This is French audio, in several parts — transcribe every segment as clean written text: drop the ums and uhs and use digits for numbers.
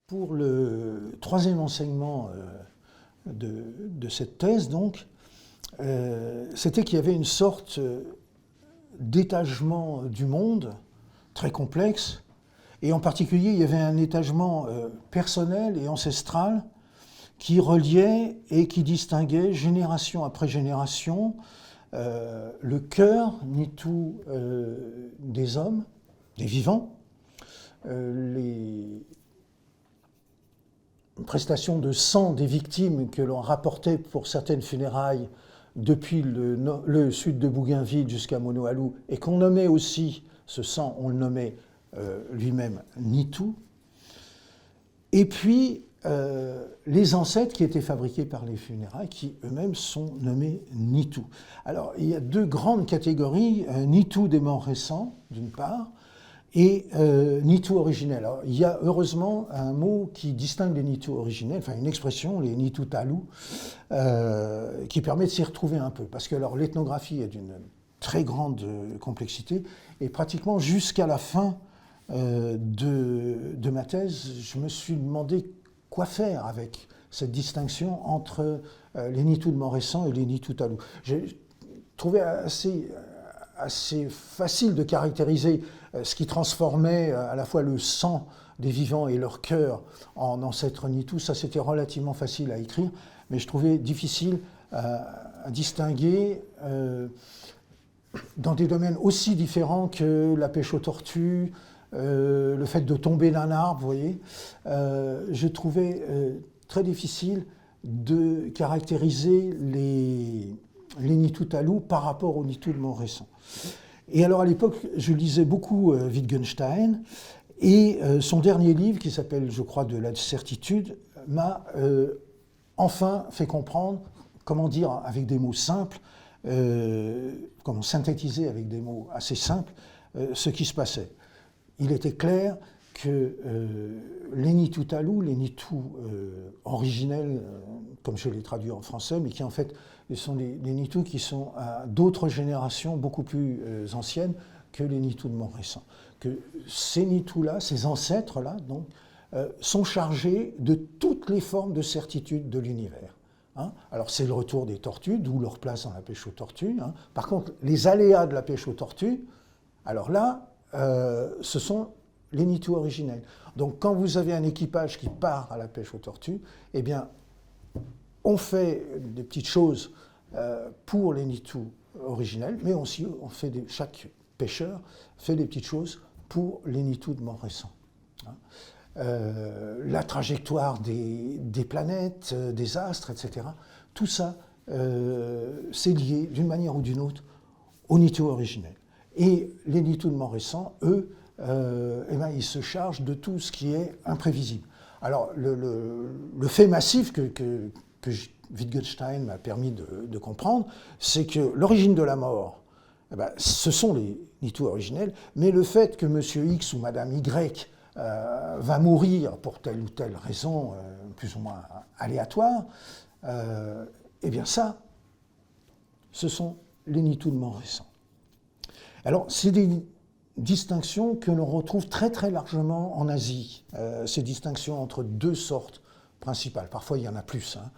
Pour le troisième enseignement de cette thèse, donc, c'était qu'il y avait une sorte d'étagement du monde très complexe, et en particulier, il y avait un étagement personnel et ancestral qui reliait et qui distinguait génération après génération le cœur, ni tout, des hommes, des vivants, les prestations de sang des victimes que l'on rapportait pour certaines funérailles depuis le sud de Bougainville jusqu'à Monoalou, et qu'on nommait aussi, ce sang, on le nommait lui-même Nitou. Et puis, les ancêtres qui étaient fabriqués par les funérailles, qui eux-mêmes sont nommés Nitou. Alors, il y a deux grandes catégories, Nitou des morts récents, d'une part, et Nitou originels. Alors, il y a heureusement un mot qui distingue les Nitou originels, enfin une expression, les Nitou Talou, qui permet de s'y retrouver un peu. Parce que l'ethnographie est d'une très grande complexité, et pratiquement jusqu'à la fin de ma thèse, je me suis demandé quoi faire avec cette distinction entre les Nitou de Montrécent et les Nitou Talou. J'ai trouvé assez facile de caractériser ce qui transformait à la fois le sang des vivants et leur cœur en ancêtres Nitou. Ça, c'était relativement facile à écrire, mais je trouvais difficile à distinguer dans des domaines aussi différents que la pêche aux tortues, le fait de tomber d'un arbre, vous voyez. Je trouvais très difficile de caractériser les Nitou Talou par rapport aux Nitou de Montrécent. Et alors à l'époque, je lisais beaucoup Wittgenstein, et son dernier livre, qui s'appelle, je crois, De la certitude, m'a enfin fait comprendre, comment dire avec des mots simples, comment synthétiser avec des mots assez simples, ce qui se passait. Il était clair que les Nitou Talou, les Nitou originels, comme je l'ai traduit en français, mais qui en fait sont les Nitou qui sont à d'autres générations beaucoup plus anciennes que les Nitou de Montrécent. Que ces Nitou-là, ces ancêtres-là, donc, sont chargés de toutes les formes de certitude de l'univers. Hein. Alors c'est le retour des tortues, d'où leur place dans la pêche aux tortues. Hein. Par contre, les aléas de la pêche aux tortues, alors là, ce sont les Nitou originels. Donc quand vous avez un équipage qui part à la pêche aux tortues, eh bien, on fait des petites choses pour les Nitou originels, mais aussi chaque pêcheur fait des petites choses pour les Nitou de Montrécent. Hein. La trajectoire des planètes, des astres, etc. Tout ça, c'est lié d'une manière ou d'une autre aux Nitou originels. Et les Nitou de Montrécent, eux, eh ben, ils se chargent de tout ce qui est imprévisible. Alors, le fait massif que Wittgenstein m'a permis de comprendre, c'est que l'origine de la mort, eh ben, ce sont les Nitou originels, mais le fait que Monsieur X ou Madame Y va mourir pour telle ou telle raison, plus ou moins aléatoire, eh bien ça, ce sont les Nitou de Montrécent. Alors, c'est des distinctions que l'on retrouve très très largement en Asie, ces distinctions entre deux sortes principales. Parfois, il y en a plus, hein,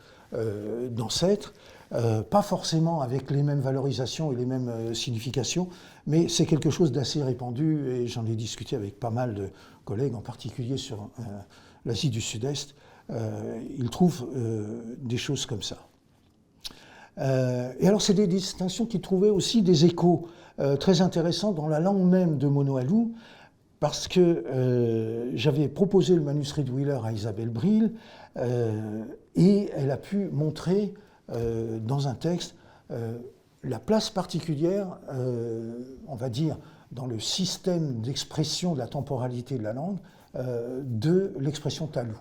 d'ancêtres, pas forcément avec les mêmes valorisations et les mêmes significations, mais c'est quelque chose d'assez répandu, et j'en ai discuté avec pas mal de collègues, en particulier sur l'Asie du Sud-Est. Ils trouvent des choses comme ça. Et alors, c'est des distinctions qui trouvaient aussi des échos très intéressants dans la langue même de Monoalou, parce que j'avais proposé le manuscrit de Wheeler à Isabelle Bril, et elle a pu montrer dans un texte la place particulière, on va dire, dans le système d'expression de la temporalité de la langue, de l'expression talou.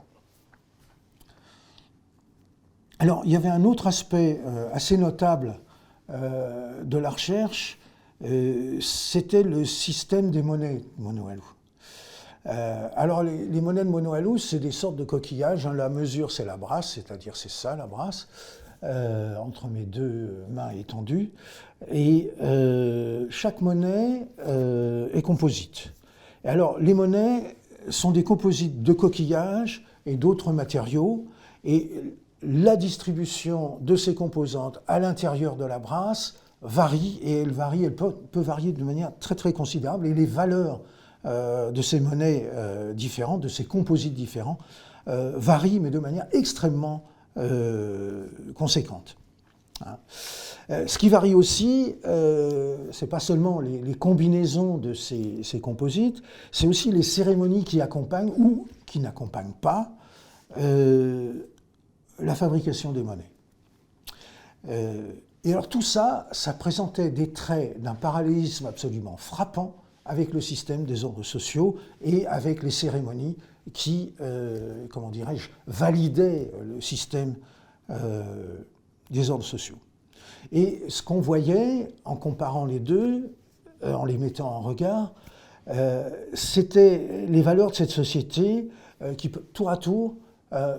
Alors, il y avait un autre aspect assez notable de la recherche, c'était le système des monnaies mono-alou. Alors les monnaies de mono-alou, c'est des sortes de coquillages. La mesure, c'est la brasse, c'est-à-dire c'est ça la brasse, entre mes deux mains étendues. Et chaque monnaie est composite. Et alors les monnaies sont des composites de coquillages et d'autres matériaux. Et la distribution de ces composantes à l'intérieur de la brasse varie, et elle peut varier de manière très très considérable. Et les valeurs de ces monnaies différentes, de ces composites différents, varient, mais de manière extrêmement conséquente. Ce qui varie aussi, c'est pas seulement les combinaisons de ces composites, c'est aussi les cérémonies qui accompagnent ou qui n'accompagnent pas la fabrication des monnaies. Et alors tout ça, ça présentait des traits d'un parallélisme absolument frappant avec le système des ordres sociaux et avec les cérémonies qui, comment dirais-je, validaient le système des ordres sociaux. Et ce qu'on voyait en comparant les deux, en les mettant en regard, c'était les valeurs de cette société qui, tour à tour,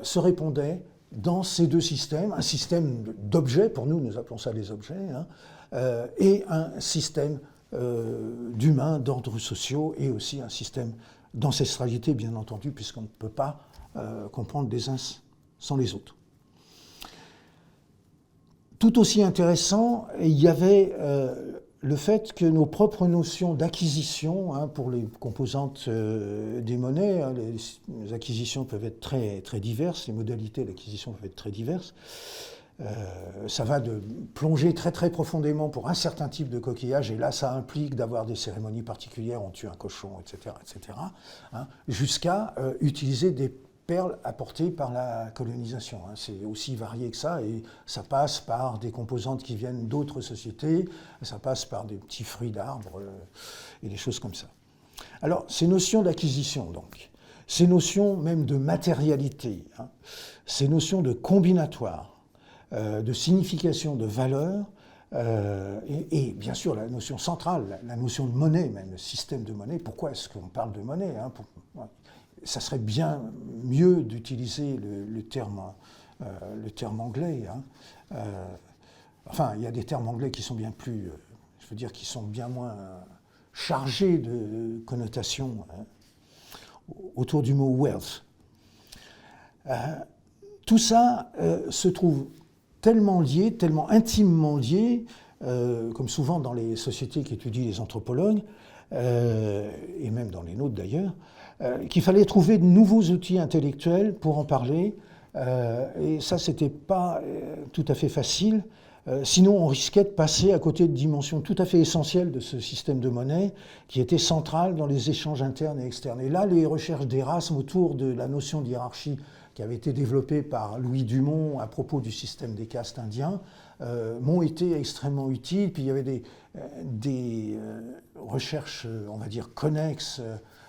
se répondaient dans ces deux systèmes, un système d'objets, pour nous appelons ça des objets, et un système d'humains, d'ordres sociaux, et aussi un système d'ancestralité, bien entendu, puisqu'on ne peut pas comprendre les uns sans les autres. Tout aussi intéressant, il y avait le fait que nos propres notions d'acquisition, pour les composantes des monnaies, les acquisitions peuvent être très, très diverses, les modalités d'acquisition peuvent être très diverses. Ça va de plonger très très profondément pour un certain type de coquillage, et là ça implique d'avoir des cérémonies particulières, on tue un cochon, etc., jusqu'à utiliser des perles apportées par la colonisation. C'est aussi varié que ça, et ça passe par des composantes qui viennent d'autres sociétés, ça passe par des petits fruits d'arbres et des choses comme ça. Alors, ces notions d'acquisition, donc, ces notions même de matérialité, ces notions de combinatoire, de signification, de valeur, et bien sûr la notion centrale, la notion de monnaie, même le système de monnaie. Pourquoi est-ce qu'on parle de monnaie, ça serait bien mieux d'utiliser le terme anglais. Enfin, il y a des termes anglais qui sont bien plus, je veux dire, qui sont bien moins chargés de connotations autour du mot wealth. Tout ça se trouve tellement lié, tellement intimement lié, comme souvent dans les sociétés qu'étudient les anthropologues, et même dans les nôtres d'ailleurs, qu'il fallait trouver de nouveaux outils intellectuels pour en parler, et ça, c'était pas tout à fait facile, sinon on risquait de passer à côté de dimensions tout à fait essentielles de ce système de monnaie, qui était central dans les échanges internes et externes. Et là, les recherches d'Erasme autour de la notion de hiérarchie qui avait été développée par Louis Dumont à propos du système des castes indiens, m'ont été extrêmement utiles. Puis il y avait des recherches, on va dire, connexes,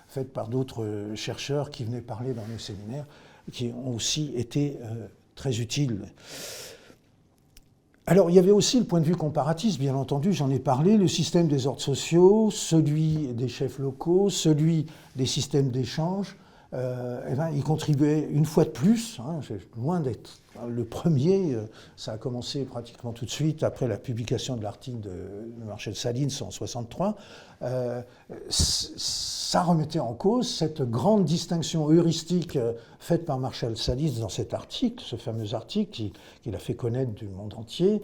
faites par d'autres chercheurs qui venaient parler dans nos séminaires, qui ont aussi été très utiles. Alors, il y avait aussi le point de vue comparatiste, bien entendu, j'en ai parlé, le système des ordres sociaux, celui des chefs locaux, celui des systèmes d'échange. Il contribuait une fois de plus, loin d'être le premier, ça a commencé pratiquement tout de suite après la publication de l'article de Marshall Salins en 1963, ça remettait en cause cette grande distinction heuristique faite par Marshall Salins dans cet article, ce fameux article qu'il a fait connaître du monde entier,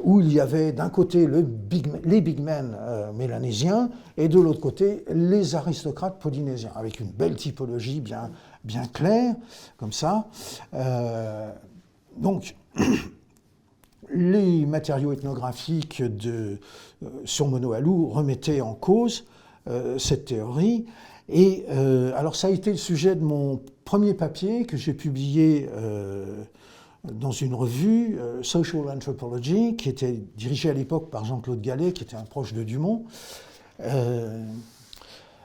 où il y avait d'un côté les big men mélanésiens et de l'autre côté les aristocrates polynésiens, avec une belle typologie bien claire, comme ça. Donc, les matériaux ethnographiques sur Mono-Alou remettaient en cause cette théorie. Et alors, ça a été le sujet de mon premier papier que j'ai publié dans une revue, Social Anthropology, qui était dirigée à l'époque par Jean-Claude Gallet, qui était un proche de Dumont.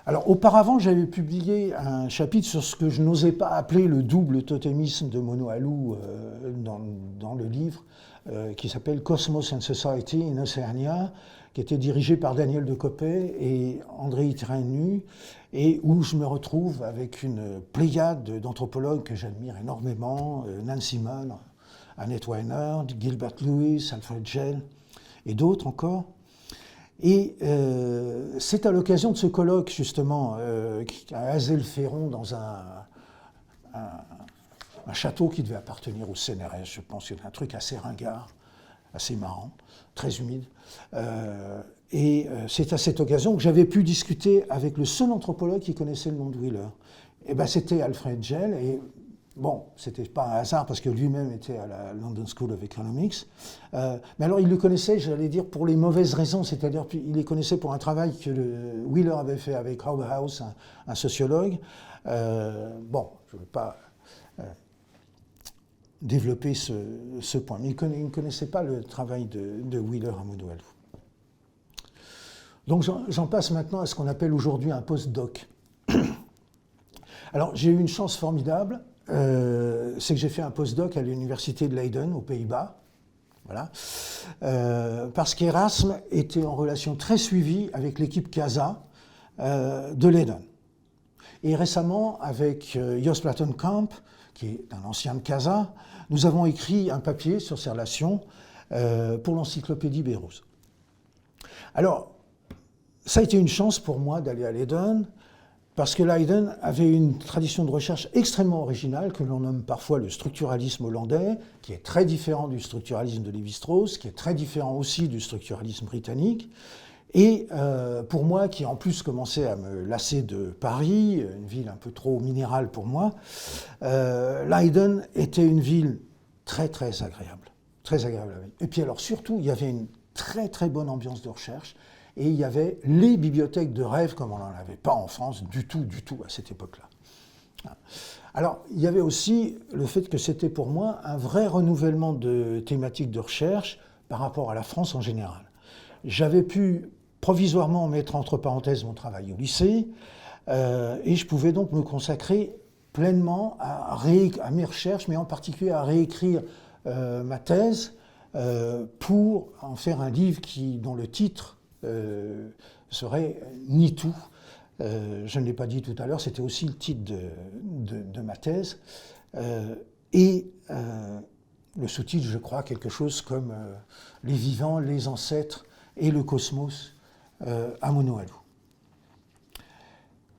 Alors, auparavant, j'avais publié un chapitre sur ce que je n'osais pas appeler le double totémisme de Mono-Alou dans le livre, qui s'appelle Cosmos and Society in Oceania, qui était dirigé par Daniel de Coppet et André Itrainu, et où je me retrouve avec une pléiade d'anthropologues que j'admire énormément, Nancy Munn, Annette Weiner, Gilbert Lewis, Alfred Gell et d'autres encore. Et c'est à l'occasion de ce colloque, justement, à Azel-Ferron, dans un château qui devait appartenir au CNRS, je pense, c'est un truc assez ringard, assez marrant, très humide. Et c'est à cette occasion que j'avais pu discuter avec le seul anthropologue qui connaissait le nom de Wheeler. Et ben, c'était Alfred Gell, et bon, c'était pas un hasard parce que lui-même était à la London School of Economics. Mais alors, il le connaissait, j'allais dire, pour les mauvaises raisons, c'est-à-dire qu'il les connaissait pour un travail que Wheeler avait fait avec Howard House, un sociologue. Bon, je ne veux pas développer ce point, mais il ne connaissait pas le travail de Wheeler à Mouloualou. Donc j'en passe maintenant à ce qu'on appelle aujourd'hui un post-doc. Alors j'ai eu une chance formidable, c'est que j'ai fait un post-doc à l'université de Leiden, aux Pays-Bas, voilà, parce qu'Erasme était en relation très suivie avec l'équipe CASA de Leiden. Et récemment, avec Jos Plattenkamp, qui est un ancien de CASA, nous avons écrit un papier sur ces relations pour l'encyclopédie Berrouz. Alors, ça a été une chance pour moi d'aller à Leiden, parce que Leiden avait une tradition de recherche extrêmement originale, que l'on nomme parfois le structuralisme hollandais, qui est très différent du structuralisme de Lévi-Strauss, qui est très différent aussi du structuralisme britannique. Et pour moi, qui en plus commençait à me lasser de Paris, une ville un peu trop minérale pour moi, Leiden était une ville très très agréable. Très agréable. Et puis alors surtout, il y avait une très très bonne ambiance de recherche, et il y avait les bibliothèques de rêve comme on n'en avait pas en France du tout à cette époque-là. Alors, il y avait aussi le fait que c'était pour moi un vrai renouvellement de thématiques de recherche par rapport à la France en général. J'avais pu provisoirement mettre entre parenthèses mon travail au lycée, et je pouvais donc me consacrer pleinement à mes recherches, mais en particulier à réécrire ma thèse pour en faire un livre dont le titre serait « Ni tout ». Je ne l'ai pas dit tout à l'heure, c'était aussi le titre de ma thèse. Et le sous-titre, je crois, quelque chose comme « Les vivants, les ancêtres et le cosmos à Mouloualou ».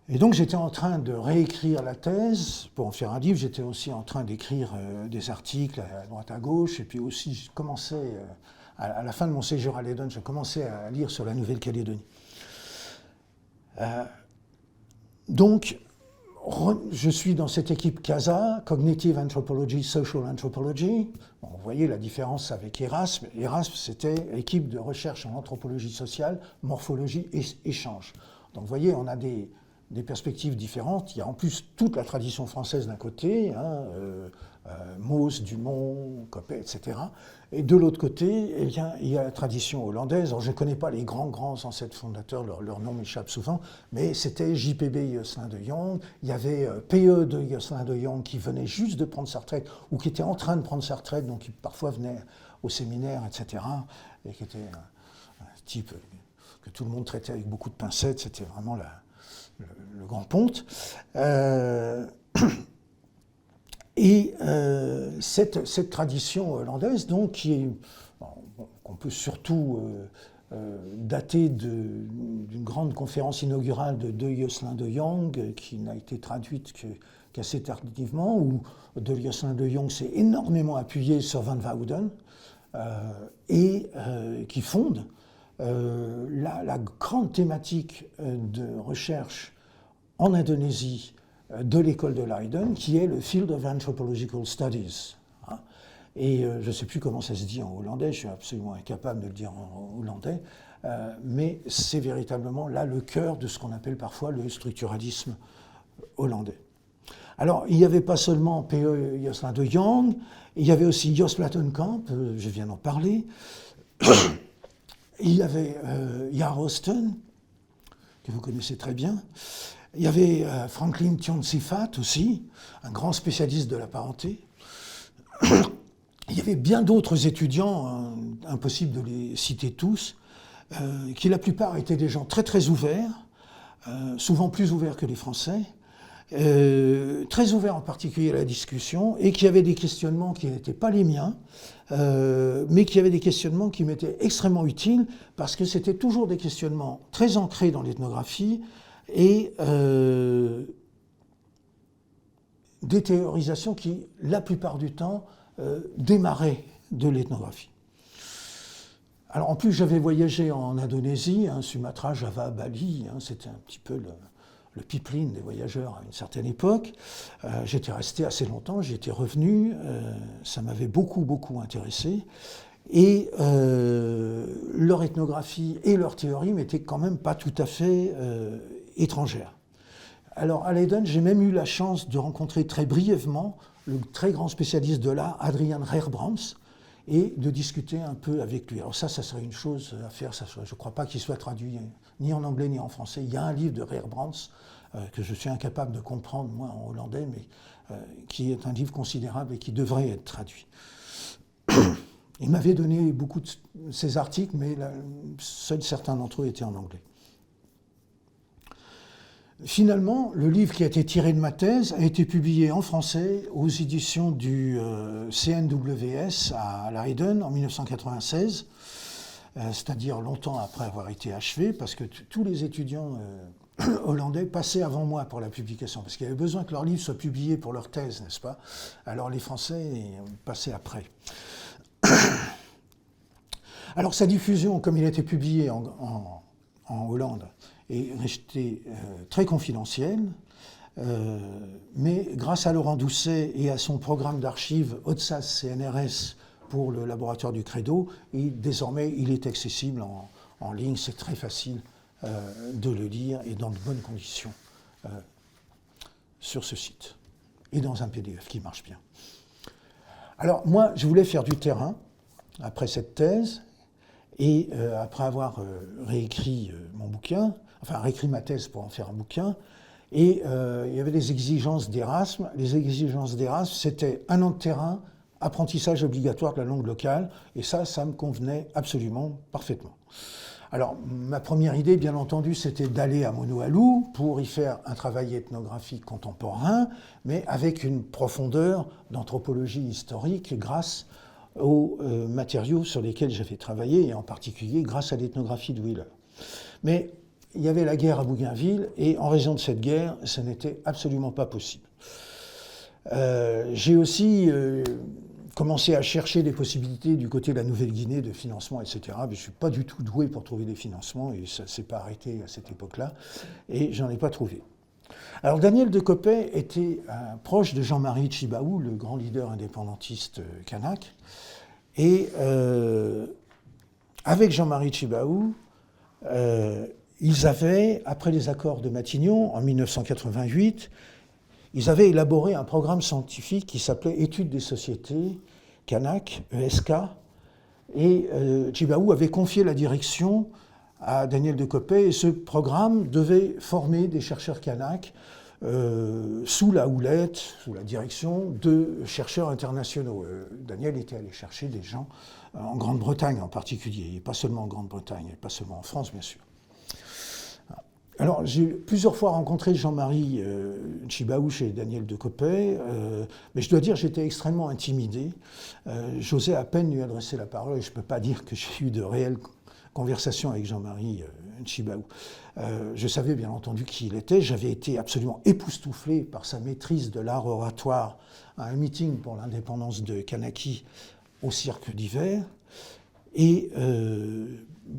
Et donc j'étais en train de réécrire la thèse pour en faire un livre. J'étais aussi en train d'écrire des articles à droite à gauche. Et puis aussi, je commençais, à la fin de mon séjour à Leiden, je commençais à lire sur la Nouvelle-Calédonie. Donc, je suis dans cette équipe CASA, Cognitive Anthropology, Social Anthropology. Bon, vous voyez la différence avec Erasme. Erasme, c'était l'équipe de recherche en anthropologie sociale, morphologie et échange. Donc, vous voyez, on a des perspectives différentes. Il y a en plus toute la tradition française d'un côté, Mauss, Dumont, Coppet, etc. Et de l'autre côté, eh bien, il y a la tradition hollandaise. Alors, je ne connais pas les grands ancêtres fondateurs, leur nom m'échappe souvent, mais c'était JPB Josselin de Jong. Il y avait PE de Josselin de Jong qui venait juste de prendre sa retraite ou qui était en train de prendre sa retraite, donc qui parfois venait au séminaire, etc. Et qui était un type que tout le monde traitait avec beaucoup de pincettes. C'était vraiment le grand ponte. Et cette tradition hollandaise, donc, qu'on peut surtout dater d'une grande conférence inaugurale de Josselin de Jong, qui n'a été traduite qu'assez tardivement, où de Josselin de Jong s'est énormément appuyé sur Van Wouden, et qui fonde la grande thématique de recherche en Indonésie de l'école de Leiden, qui est le Field of Anthropological Studies. Et je ne sais plus comment ça se dit en hollandais, je suis absolument incapable de le dire en hollandais, mais c'est véritablement là le cœur de ce qu'on appelle parfois le structuralisme hollandais. Alors, il n'y avait pas seulement P.E. Josselin de Jong, il y avait aussi Jos Plattenkamp, je viens d'en parler, il y avait Jar Osten, que vous connaissez très bien. Il y avait Franklin Thion Sifat aussi, un grand spécialiste de la parenté. Il y avait bien d'autres étudiants, impossible de les citer tous, qui la plupart étaient des gens très très ouverts, souvent plus ouverts que les Français, très ouverts en particulier à la discussion, et qui avaient des questionnements qui n'étaient pas les miens, mais qui avaient des questionnements qui m'étaient extrêmement utiles, parce que c'était toujours des questionnements très ancrés dans l'ethnographie, et des théorisations qui, la plupart du temps, démarraient de l'ethnographie. Alors en plus, j'avais voyagé en Indonésie, Sumatra, Java, Bali, c'était un petit peu le pipeline des voyageurs à une certaine époque. J'étais resté assez longtemps, j'y étais revenu, ça m'avait beaucoup intéressé. Et leur ethnographie et leur théorie m'étaient quand même pas tout à fait étrangères. Alors à Leiden, j'ai même eu la chance de rencontrer très brièvement le très grand spécialiste de l'art, Adrian Reerbrands, et de discuter un peu avec lui. Alors ça serait une chose à faire, je ne crois pas qu'il soit traduit ni en anglais ni en français. Il y a un livre de Reerbrands que je suis incapable de comprendre, moi, en hollandais, mais qui est un livre considérable et qui devrait être traduit. Il m'avait donné beaucoup de ses articles, mais seuls certains d'entre eux étaient en anglais. Finalement, le livre qui a été tiré de ma thèse a été publié en français aux éditions du CNWS à Leiden en 1996, c'est-à-dire longtemps après avoir été achevé, parce que tous les étudiants hollandais passaient avant moi pour la publication, parce qu'il y avait besoin que leur livre soit publié pour leur thèse, n'est-ce pas? Alors les Français passaient après. Alors sa diffusion, comme il a été publié en Hollande, est resté très confidentiel, mais grâce à Laurent Doucet et à son programme d'archives OTSAS-CNRS pour le laboratoire du Credo, désormais il est accessible en ligne, c'est très facile de le lire et dans de bonnes conditions sur ce site, et dans un PDF qui marche bien. Alors moi, je voulais faire du terrain après cette thèse, et après avoir réécrit mon bouquin, enfin réécrit ma thèse pour en faire un bouquin, et il y avait des exigences d'Erasme. Les exigences d'Erasme, c'était 1 an de terrain, apprentissage obligatoire de la langue locale, et ça me convenait absolument parfaitement. Alors, ma première idée, bien entendu, c'était d'aller à Monoalou pour y faire un travail ethnographique contemporain, mais avec une profondeur d'anthropologie historique grâce aux matériaux sur lesquels j'avais travaillé, et en particulier grâce à l'ethnographie de Wheeler. Mais il y avait la guerre à Bougainville, et en raison de cette guerre, ça n'était absolument pas possible. J'ai aussi commencé à chercher des possibilités du côté de la Nouvelle-Guinée de financement, etc. Mais je ne suis pas du tout doué pour trouver des financements, et ça ne s'est pas arrêté à cette époque-là, et j'en ai pas trouvé. Alors Daniel de Coppet était proche de Jean-Marie Tjibaou, le grand leader indépendantiste kanak, et avec Jean-Marie Tjibaou, ils avaient, après les accords de Matignon en 1988, ils avaient élaboré un programme scientifique qui s'appelait Études des sociétés kanak, ESK, et Tjibaou avait confié la direction à Daniel de Coppet, et ce programme devait former des chercheurs kanak sous la houlette, sous la direction de chercheurs internationaux. Daniel était allé chercher des gens en Grande-Bretagne en particulier, et pas seulement en Grande-Bretagne, et pas seulement en France, bien sûr. Alors, j'ai plusieurs fois rencontré Jean-Marie Tjibaou chez Daniel de Coppet, mais je dois dire que j'étais extrêmement intimidé. J'osais à peine lui adresser la parole, et je ne peux pas dire que j'ai eu de réelles conversations avec Jean-Marie Tjibaou. Je savais bien entendu qui il était, j'avais été absolument époustouflé par sa maîtrise de l'art oratoire à un meeting pour l'indépendance de Kanaki au cirque d'hiver, et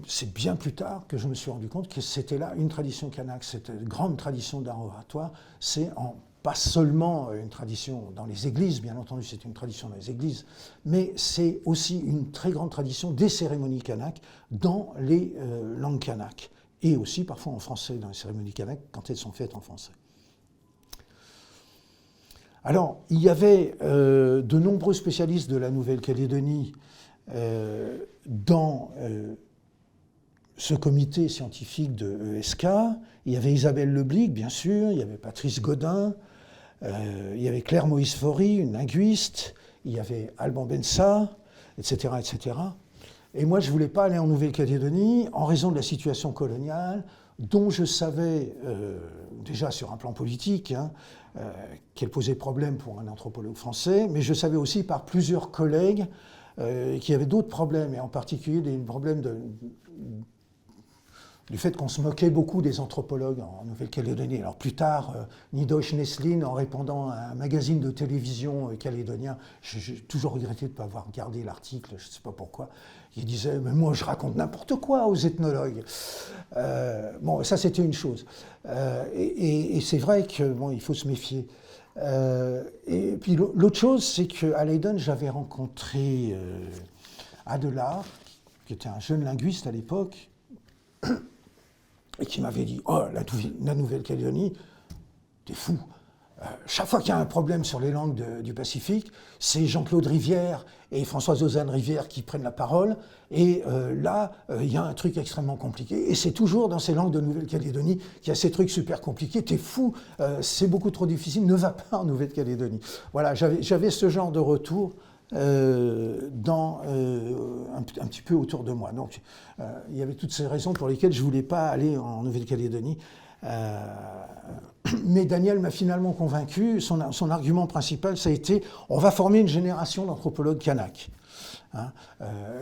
c'est bien plus tard que je me suis rendu compte que c'était là une tradition kanak, cette grande tradition d'art oratoire. C'est pas seulement une tradition dans les églises, bien entendu c'est une tradition dans les églises, mais c'est aussi une très grande tradition des cérémonies kanak dans les langues kanak, et aussi parfois en français dans les cérémonies kanak quand elles sont faites en français. Alors, il y avait de nombreux spécialistes de la Nouvelle-Calédonie dans ce comité scientifique de ESK. Il y avait Isabelle Leblic, bien sûr, il y avait Patrice Godin, il y avait Claire Moïse-Faury, une linguiste, il y avait Alban Bensa, etc., etc. Et moi, je ne voulais pas aller en Nouvelle-Calédonie en raison de la situation coloniale, dont je savais, déjà sur un plan politique, qu'elle posait problème pour un anthropologue français, mais je savais aussi par plusieurs collègues qu'il y avait d'autres problèmes, et en particulier des problèmes du fait qu'on se moquait beaucoup des anthropologues en Nouvelle-Calédonie. Alors plus tard, Nidosh Neslin, en répondant à un magazine de télévision calédonien, j'ai toujours regretté de ne pas avoir gardé l'article, je ne sais pas pourquoi, il disait « mais moi je raconte n'importe quoi aux ethnologues ». Bon, ça c'était une chose. Et c'est vrai que bon, il faut se méfier. Et puis l'autre chose, c'est qu'à Leiden, j'avais rencontré Adelaar, qui était un jeune linguiste à l'époque, et qui m'avait dit « Oh, la Nouvelle-Calédonie, t'es fou. Chaque fois qu'il y a un problème sur les langues du Pacifique, c'est Jean-Claude Rivière et Françoise-Ozanne Rivière qui prennent la parole, et là, il y a un truc extrêmement compliqué. Et c'est toujours dans ces langues de Nouvelle-Calédonie qu'il y a ces trucs super compliqués. T'es fou, c'est beaucoup trop difficile, ne va pas en Nouvelle-Calédonie. » Voilà, j'avais ce genre de retour un petit peu autour de moi. Donc, il y avait toutes ces raisons pour lesquelles je ne voulais pas aller en Nouvelle-Calédonie. Mais Daniel m'a finalement convaincu. Son argument principal, ça a été « on va former une génération d'anthropologues kanaks ».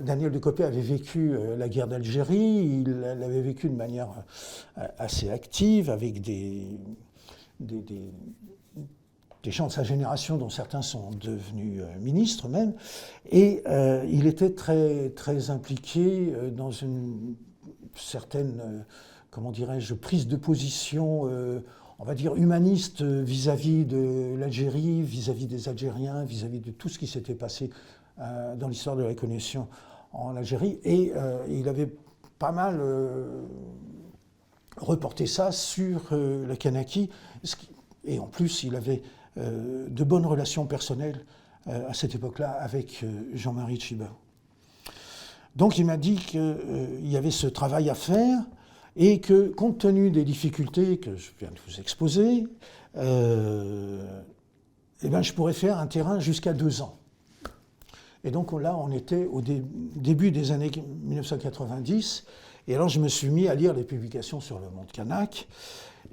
Daniel Decopé avait vécu la guerre d'Algérie, il l'avait vécu de manière assez active, avec des gens de sa génération, dont certains sont devenus ministres même, et il était très, très impliqué dans une certaine, comment dirais-je, prise de position, on va dire, humaniste vis-à-vis de l'Algérie, vis-à-vis des Algériens, vis-à-vis de tout ce qui s'était passé dans l'histoire de la colonisation en Algérie, et il avait pas mal reporté ça sur la Kanaki, et en plus il avait de bonnes relations personnelles à cette époque-là avec Jean-Marie Tchiba. Donc il m'a dit qu'il y avait ce travail à faire et que, compte tenu des difficultés que je viens de vous exposer, eh ben, je pourrais faire un terrain jusqu'à 2 ans. Et donc là, on était au début des années 1990, et alors je me suis mis à lire les publications sur le monde kanak.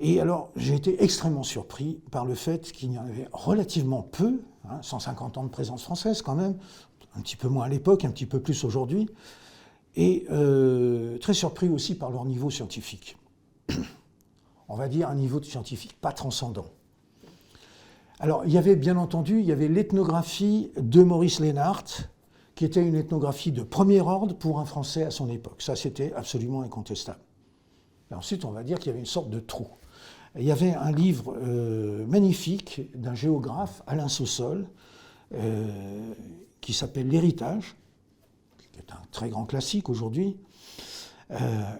Et alors, j'ai été extrêmement surpris par le fait qu'il y en avait relativement peu, 150 ans de présence française quand même, un petit peu moins à l'époque, un petit peu plus aujourd'hui, et très surpris aussi par leur niveau scientifique. On va dire un niveau scientifique pas transcendant. Alors, il y avait bien entendu, il y avait l'ethnographie de Maurice Lénart, qui était une ethnographie de premier ordre pour un Français à son époque. Ça, c'était absolument incontestable. Et ensuite, on va dire qu'il y avait une sorte de trou. Il y avait un livre magnifique d'un géographe, Alain Saussol, qui s'appelle L'Héritage, qui est un très grand classique aujourd'hui.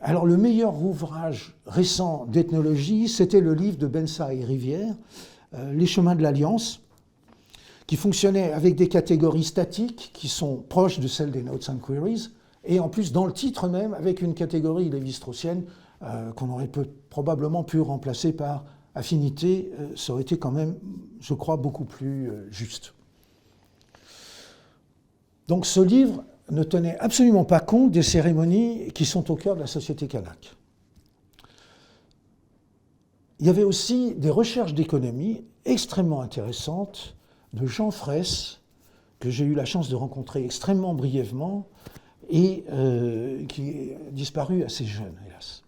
Alors le meilleur ouvrage récent d'ethnologie, c'était le livre de Bensa et Rivière, Les chemins de l'Alliance, qui fonctionnait avec des catégories statiques qui sont proches de celles des Notes and Queries, et en plus dans le titre même avec une catégorie lévi-straussienne qu'on aurait probablement pu remplacer par affinité, ça aurait été quand même, je crois, beaucoup plus juste. Donc ce livre ne tenait absolument pas compte des cérémonies qui sont au cœur de la société kanak. Il y avait aussi des recherches d'économie extrêmement intéressantes de Jean Fraisse, que j'ai eu la chance de rencontrer extrêmement brièvement, et qui est disparu assez jeune, hélas.